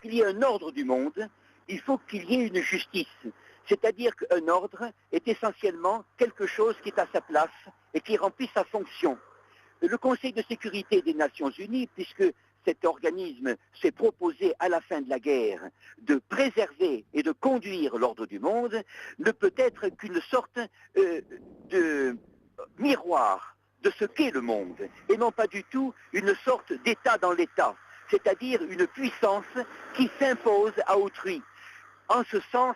qu'il y ait un ordre du monde, il faut qu'il y ait une justice. C'est-à-dire qu'un ordre est essentiellement quelque chose qui est à sa place et qui remplit sa fonction. Le Conseil de sécurité des Nations Unies, puisque cet organisme s'est proposé à la fin de la guerre de préserver et de conduire l'ordre du monde, ne peut être qu'une sorte de miroir de ce qu'est le monde, et non pas du tout une sorte d'État dans l'État, c'est-à-dire une puissance qui s'impose à autrui. En ce sens,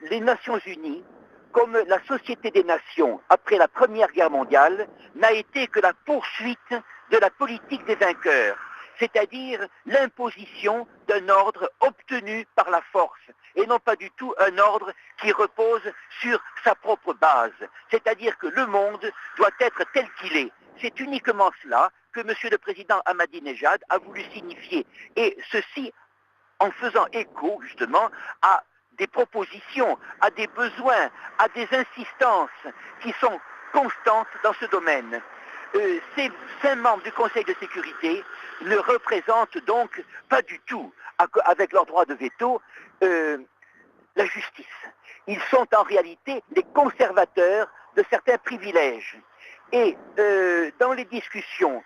les Nations Unies, comme la Société des Nations après la Première Guerre mondiale, n'a été que la poursuite de la politique des vainqueurs, c'est-à-dire l'imposition d'un ordre obtenu par la force, et non pas du tout un ordre qui repose sur sa propre base, c'est-à-dire que le monde doit être tel qu'il est. C'est uniquement cela que M. le Président Ahmadinejad a voulu signifier, et ceci en faisant écho justement à des propositions, à des besoins, à des insistances qui sont constantes dans ce domaine. Ces 5 membres du Conseil de sécurité ne représentent donc pas du tout, avec leur droit de veto, la justice. Ils sont en réalité les conservateurs de certains privilèges. Et dans les discussions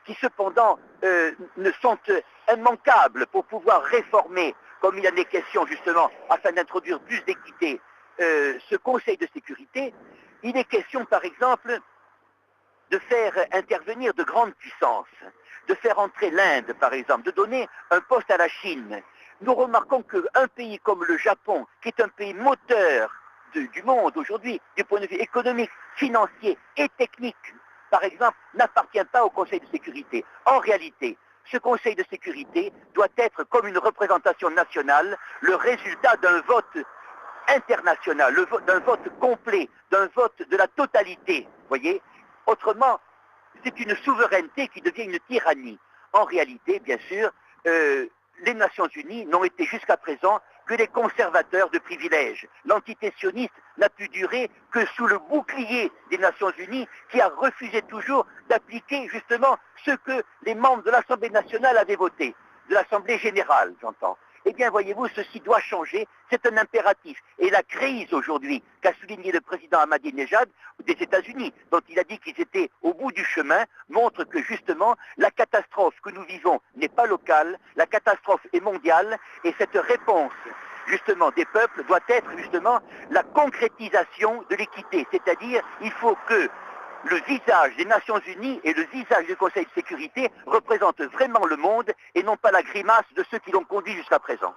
qui cependant ne sont immanquables pour pouvoir réformer, comme il en est question justement, afin d'introduire plus d'équité, ce Conseil de sécurité, il est question par exemple de faire intervenir de grandes puissances, de faire entrer l'Inde par exemple, de donner un poste à la Chine. Nous remarquons qu'un pays comme le Japon, qui est un pays moteur du monde aujourd'hui, du point de vue économique, financier et technique, par exemple, n'appartient pas au Conseil de sécurité. En réalité, ce Conseil de sécurité doit être comme une représentation nationale, le résultat d'un vote international, d'un vote complet, d'un vote de la totalité, voyez. Autrement, c'est une souveraineté qui devient une tyrannie. En réalité, bien sûr, les Nations Unies n'ont été jusqu'à présent que les conservateurs de privilèges. L'entité sioniste n'a pu durer que sous le bouclier des Nations Unies qui a refusé toujours d'appliquer justement ce que les membres de l'Assemblée nationale avaient voté, de l'Assemblée générale, j'entends. Eh bien, voyez-vous, ceci doit changer, c'est un impératif. Et la crise aujourd'hui qu'a souligné le président Ahmadinejad des États-Unis, dont il a dit qu'ils étaient au bout du chemin, montre que justement, la catastrophe que nous vivons n'est pas locale, la catastrophe est mondiale, et cette réponse justement des peuples doit être justement la concrétisation de l'équité. C'est-à-dire, il faut que le visage des Nations Unies et le visage du Conseil de sécurité représentent vraiment le monde et non pas la grimace de ceux qui l'ont conduit jusqu'à présent.